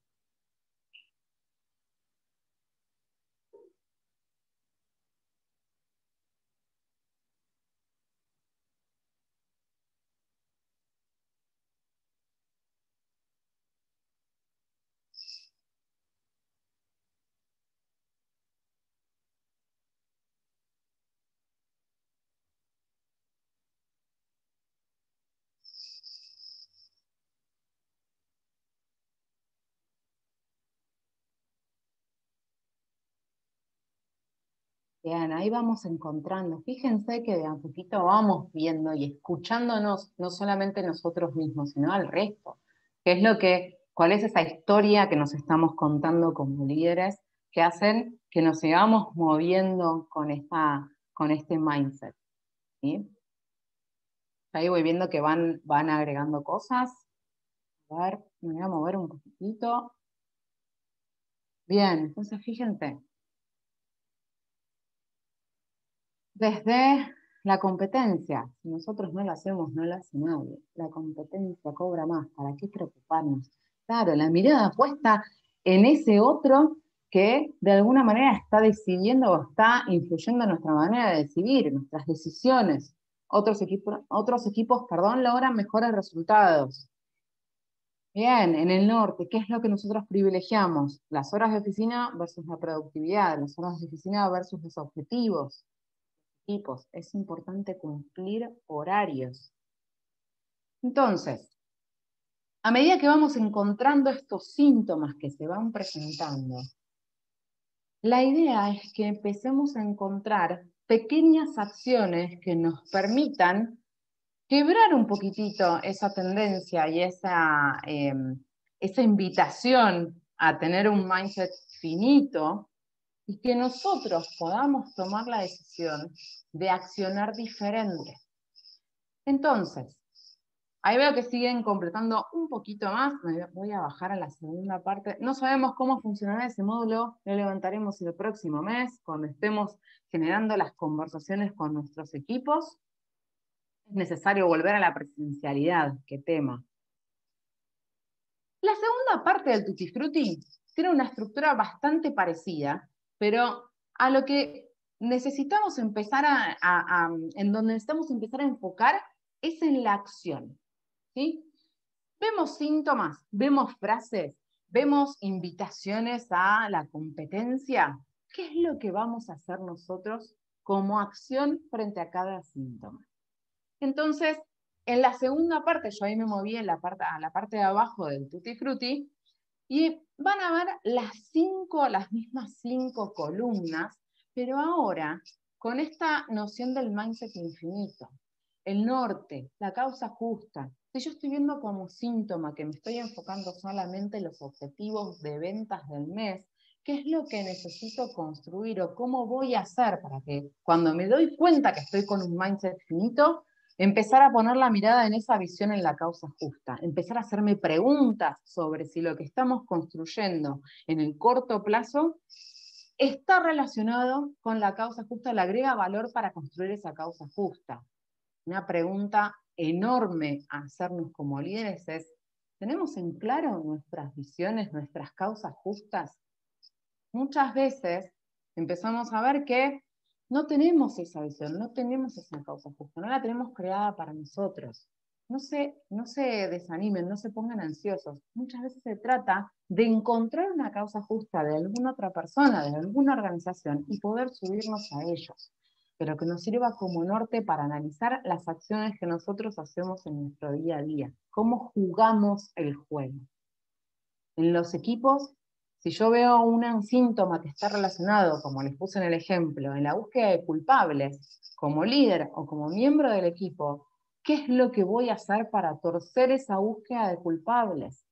Bien, ahí vamos encontrando. Fíjense que de a poquito vamos viendo y escuchándonos, no solamente nosotros mismos, sino al resto. ¿Cuál es esa historia que nos estamos contando como líderes que hacen que nos sigamos moviendo con este mindset? ¿Sí? Ahí voy viendo que van agregando cosas. A ver, me voy a mover un poquitito. Bien, entonces fíjense. Desde la competencia, si nosotros no la hacemos, no la hace nadie. La competencia cobra más, ¿para qué preocuparnos? Claro, la mirada puesta en ese otro que de alguna manera está decidiendo o está influyendo en nuestra manera de decidir, nuestras decisiones. Otros equipos, logran mejores resultados. Bien, en el norte, ¿qué es lo que nosotros privilegiamos? Las horas de oficina versus la productividad, las horas de oficina versus los objetivos. Equipos, es importante cumplir horarios. Entonces, a medida que vamos encontrando estos síntomas que se van presentando, la idea es que empecemos a encontrar pequeñas acciones que nos permitan quebrar un poquitito esa tendencia y esa invitación a tener un mindset finito, y que nosotros podamos tomar la decisión de accionar diferente. Entonces, ahí veo que siguen completando un poquito más. Me voy a bajar a la segunda parte. No sabemos cómo funcionará ese módulo. Lo levantaremos el próximo mes, cuando estemos generando las conversaciones con nuestros equipos. Es necesario volver a la presencialidad. Qué tema. La segunda parte del Tutti Frutti tiene una estructura bastante parecida, pero a lo que necesitamos empezar en donde necesitamos empezar a enfocar es en la acción. ¿Sí? Vemos síntomas, vemos frases, vemos invitaciones a la competencia. ¿Qué es lo que vamos a hacer nosotros como acción frente a cada síntoma? Entonces, en la segunda parte, yo ahí me moví a la parte de abajo del Tutti Frutti, y van a ver las mismas 5 columnas, pero ahora con esta noción del mindset infinito. El norte, la causa justa. Si yo estoy viendo como síntoma que me estoy enfocando solamente en los objetivos de ventas del mes, ¿qué es lo que necesito construir o cómo voy a hacer para que cuando me doy cuenta que estoy con un mindset finito, empezar a poner la mirada en esa visión en la causa justa, empezar a hacerme preguntas sobre si lo que estamos construyendo en el corto plazo está relacionado con la causa justa, le agrega valor para construir esa causa justa. Una pregunta enorme a hacernos como líderes es, ¿tenemos en claro nuestras visiones, nuestras causas justas? Muchas veces empezamos a ver que no tenemos esa visión, no tenemos esa causa justa, no la tenemos creada para nosotros. No se desanimen, no se pongan ansiosos. Muchas veces se trata de encontrar una causa justa de alguna otra persona, de alguna organización, y poder subirnos a ellos, pero que nos sirva como norte para analizar las acciones que nosotros hacemos en nuestro día a día, cómo jugamos el juego. En los equipos, si yo veo un síntoma que está relacionado, como les puse en el ejemplo, en la búsqueda de culpables, como líder o como miembro del equipo, ¿qué es lo que voy a hacer para torcer esa búsqueda de culpables?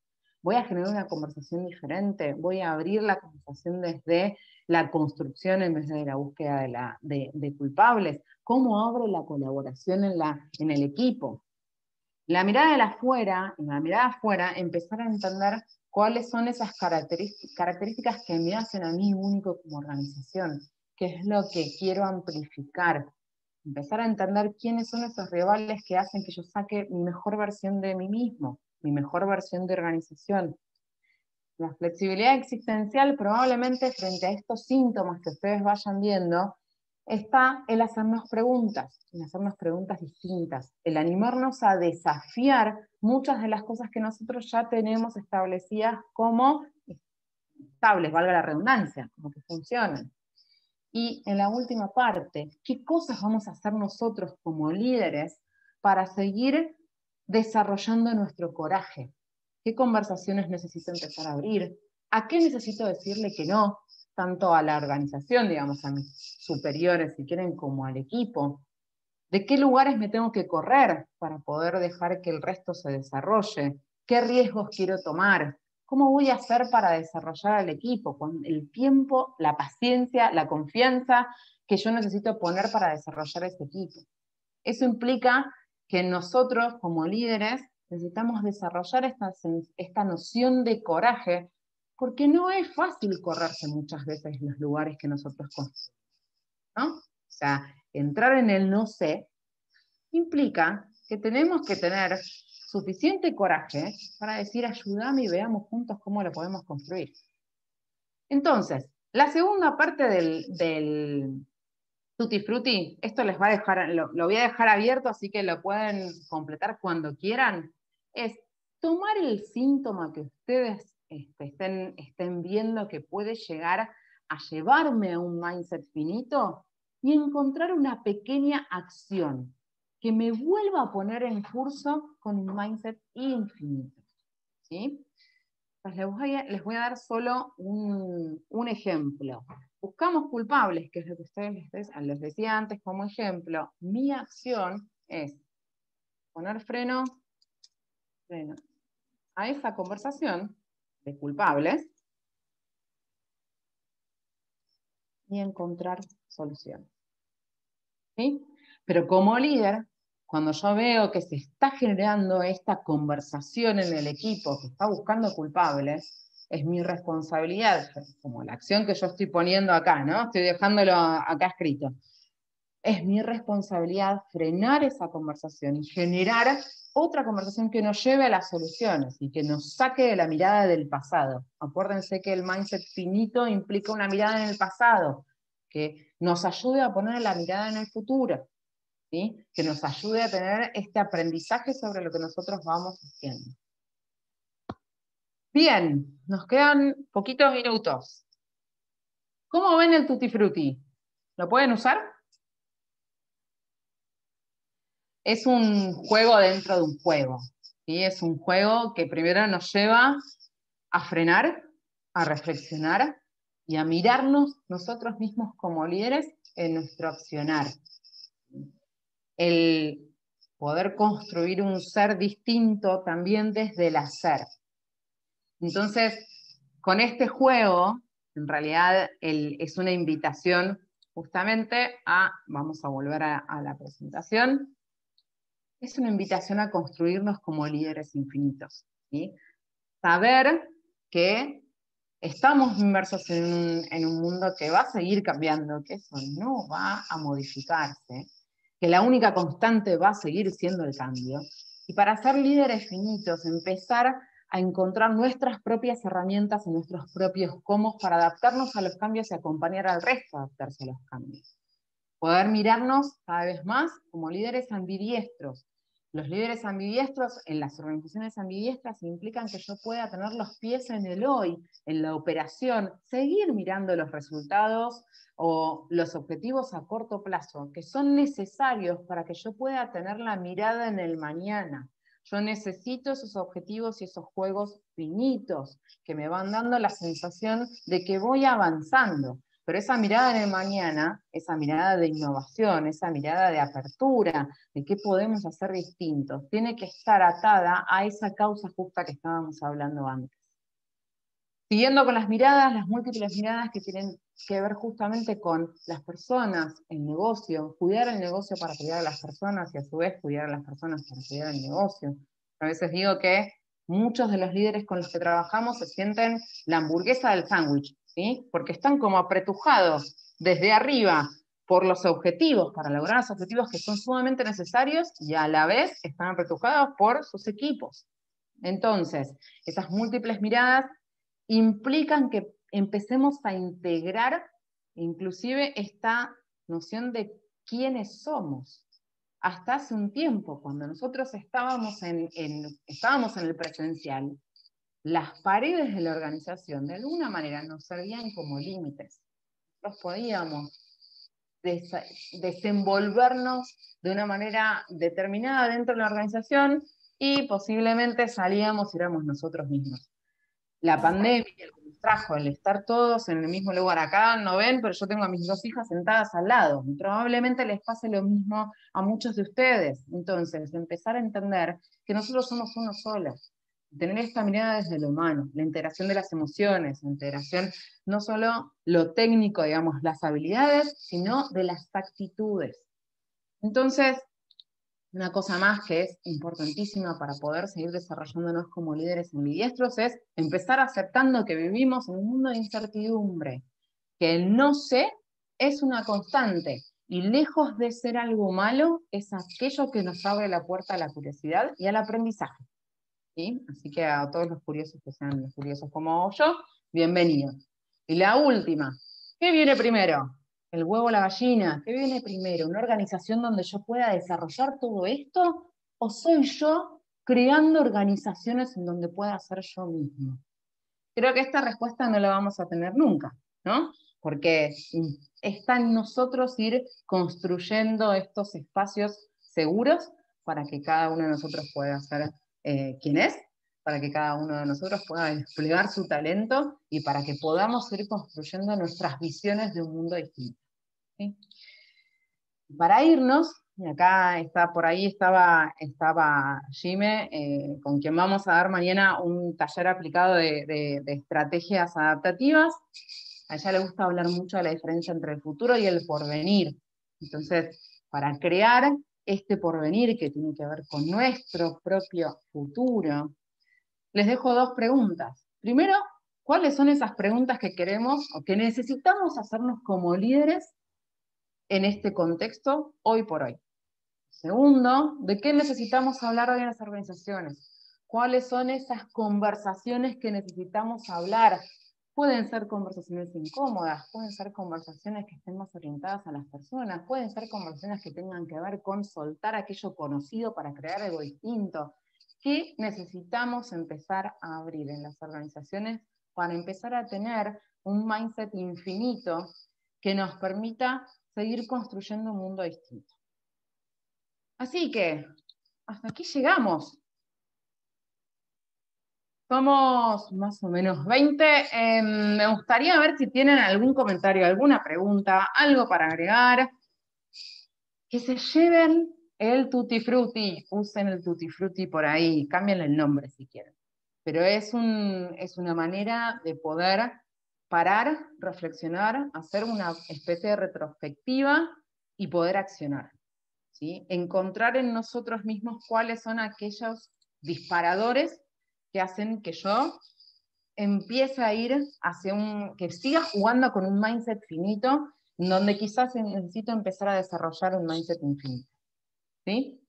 ¿Voy a generar una conversación diferente? ¿Voy a abrir la conversación desde la construcción en vez de la búsqueda de culpables? ¿Cómo abro la colaboración en el equipo? La mirada de afuera, en la mirada afuera, empezar a entender cuáles son esas características que me hacen a mí único como organización, qué es lo que quiero amplificar, empezar a entender quiénes son esos rivales que hacen que yo saque mi mejor versión de mí mismo, mi mejor versión de organización. La flexibilidad existencial probablemente frente a estos síntomas que ustedes vayan viendo, está el hacernos preguntas distintas, el animarnos a desafiar muchas de las cosas que nosotros ya tenemos establecidas como estables, valga la redundancia, como que funcionan. Y en la última parte, ¿qué cosas vamos a hacer nosotros como líderes para seguir desarrollando nuestro coraje? ¿Qué conversaciones necesito empezar a abrir? ¿A qué necesito decirle que no? Tanto a la organización, digamos, a mis superiores, si quieren, como al equipo. ¿De qué lugares me tengo que correr para poder dejar que el resto se desarrolle? ¿Qué riesgos quiero tomar? ¿Cómo voy a hacer para desarrollar al equipo? Con el tiempo, la paciencia, la confianza que yo necesito poner para desarrollar ese equipo. Eso implica que nosotros, como líderes, necesitamos desarrollar esta noción de coraje, porque no es fácil correrse muchas veces en los lugares que nosotros construimos, ¿no? O sea, entrar en el no sé implica que tenemos que tener suficiente coraje para decir, ayúdame y veamos juntos cómo lo podemos construir. Entonces, la segunda parte del Tutti Frutti, esto les va a dejar, lo voy a dejar abierto, así que lo pueden completar cuando quieran, es tomar el síntoma que ustedes estén viendo que puede llegar a llevarme a un mindset finito y encontrar una pequeña acción que me vuelva a poner en curso con un mindset infinito. ¿Sí? Pues les voy a dar solo un ejemplo. Buscamos culpables, que es lo que ustedes les decía antes como ejemplo. Mi acción es poner freno a esa conversación de culpables y encontrar soluciones. ¿Sí? Pero como líder, cuando yo veo que se está generando esta conversación en el equipo que está buscando culpables, es mi responsabilidad, como la acción que yo estoy poniendo acá, ¿no? Estoy dejándolo acá escrito. Es mi responsabilidad frenar esa conversación y generar otra conversación que nos lleve a las soluciones y que nos saque de la mirada del pasado. Acuérdense que el mindset finito implica una mirada en el pasado, que nos ayude a poner la mirada en el futuro, ¿sí? Que nos ayude a tener este aprendizaje sobre lo que nosotros vamos haciendo. Bien, nos quedan poquitos minutos. ¿Cómo ven el Tutti Frutti? ¿Lo pueden usar? Es un juego dentro de un juego, ¿sí? Es un juego que primero nos lleva a frenar, a reflexionar y a mirarnos nosotros mismos como líderes en nuestro accionar. El poder construir un ser distinto también desde el hacer. Entonces, con este juego, en realidad es una invitación justamente a, vamos a volver a la presentación, es una invitación a construirnos como líderes infinitos, ¿sí? Saber que estamos inmersos en un mundo que va a seguir cambiando, que eso no va a modificarse, que la única constante va a seguir siendo el cambio. Y para ser líderes finitos, empezar a encontrar nuestras propias herramientas y nuestros propios cómo para adaptarnos a los cambios y acompañar al resto a adaptarse a los cambios. Poder mirarnos cada vez más como líderes ambidiestros. Los líderes ambidiestros en las organizaciones ambidiestras implican que yo pueda tener los pies en el hoy, en la operación, seguir mirando los resultados o los objetivos a corto plazo, que son necesarios para que yo pueda tener la mirada en el mañana. Yo necesito esos objetivos y esos juegos finitos, que me van dando la sensación de que voy avanzando. Pero esa mirada en el mañana, esa mirada de innovación, esa mirada de apertura, de qué podemos hacer distintos, tiene que estar atada a esa causa justa que estábamos hablando antes. Siguiendo con las miradas, las múltiples miradas que tienen que ver justamente con las personas, el negocio, cuidar el negocio para cuidar a las personas y a su vez cuidar a las personas para cuidar el negocio. A veces digo que muchos de los líderes con los que trabajamos se sienten la hamburguesa del sándwich, ¿sí? Porque están como apretujados desde arriba por los objetivos, para lograr los objetivos que son sumamente necesarios y a la vez están apretujados por sus equipos. Entonces, esas múltiples miradas implican que empecemos a integrar inclusive esta noción de quiénes somos. Hasta hace un tiempo, cuando nosotros estábamos en el presencial, las paredes de la organización de alguna manera nos servían como límites. Nosotros podíamos desenvolvernos de una manera determinada dentro de la organización y posiblemente salíamos y éramos nosotros mismos. La pandemia lo que nos trajo, el estar todos en el mismo lugar. Acá no ven, pero yo tengo a mis dos hijas sentadas al lado. Y probablemente les pase lo mismo a muchos de ustedes. Entonces, empezar a entender que nosotros somos uno solo. Tener esta mirada desde lo humano, la integración de las emociones, la integración no solo lo técnico, digamos, las habilidades, sino de las actitudes. Entonces, una cosa más que es importantísima para poder seguir desarrollándonos como líderes ambidiestros es empezar aceptando que vivimos en un mundo de incertidumbre, que el no sé es una constante y lejos de ser algo malo es aquello que nos abre la puerta a la curiosidad y al aprendizaje. ¿Sí? Así que a todos los curiosos que sean los curiosos como yo, bienvenidos. Y la última, ¿qué viene primero? ¿El huevo o la gallina? ¿Qué viene primero? ¿Una organización donde yo pueda desarrollar todo esto? ¿O soy yo creando organizaciones en donde pueda ser yo mismo? Creo que esta respuesta no la vamos a tener nunca, ¿no? Porque está en nosotros ir construyendo estos espacios seguros para que cada uno de nosotros pueda ser quien es, para que cada uno de nosotros pueda desplegar su talento y para que podamos ir construyendo nuestras visiones de un mundo distinto. ¿Sí? Para irnos, y acá está, por ahí estaba Jime, con quien vamos a dar mañana un taller aplicado de estrategias adaptativas. A ella le gusta hablar mucho de la diferencia entre el futuro y el porvenir. Entonces, para crear este porvenir que tiene que ver con nuestro propio futuro, les dejo dos preguntas. Primero, ¿cuáles son esas preguntas que queremos o que necesitamos hacernos como líderes en este contexto hoy por hoy? Segundo, ¿de qué necesitamos hablar hoy en las organizaciones? ¿Cuáles son esas conversaciones que necesitamos hablar? Pueden ser conversaciones incómodas, pueden ser conversaciones que estén más orientadas a las personas, pueden ser conversaciones que tengan que ver con soltar aquello conocido para crear algo distinto. ¿Qué necesitamos empezar a abrir en las organizaciones para empezar a tener un mindset infinito que nos permita seguir construyendo un mundo distinto? Así que, hasta aquí llegamos. Somos más o menos 20. Me gustaría ver si tienen algún comentario, alguna pregunta, algo para agregar. Que se lleven el Tutti Frutti, usen el Tutti Frutti por ahí, cambien el nombre si quieren. Pero es una manera de poder parar, reflexionar, hacer una especie de retrospectiva y poder accionar. ¿Sí? Encontrar en nosotros mismos cuáles son aquellos disparadores que hacen que yo empiece a ir hacia que siga jugando con un mindset finito, donde quizás necesito empezar a desarrollar un mindset infinito. ¿Sí?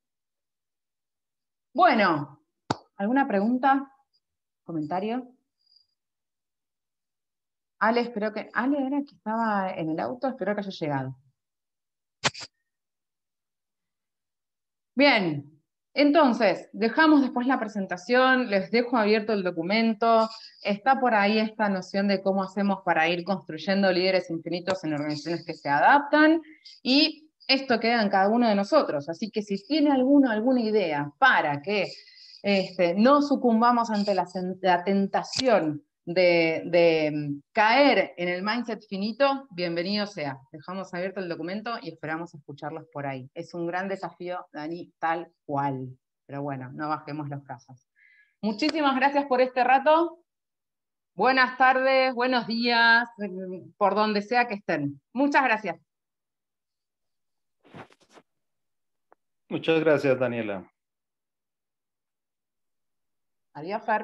Bueno, ¿alguna pregunta? ¿Comentario? Ale era que estaba en el auto, espero que haya llegado. Bien, entonces, dejamos después la presentación, les dejo abierto el documento, está por ahí esta noción de cómo hacemos para ir construyendo líderes infinitos en organizaciones que se adaptan, y esto queda en cada uno de nosotros, así que si tiene alguna idea para que no sucumbamos ante la tentación de caer en el mindset finito, bienvenido sea. Dejamos abierto el documento y esperamos escucharlos por ahí. Es un gran desafío, Dani, tal cual. Pero bueno, no bajemos los brazos. Muchísimas gracias por este rato. Buenas tardes, buenos días, por donde sea que estén. Muchas gracias. Muchas gracias, Daniela. Adiós, Fer.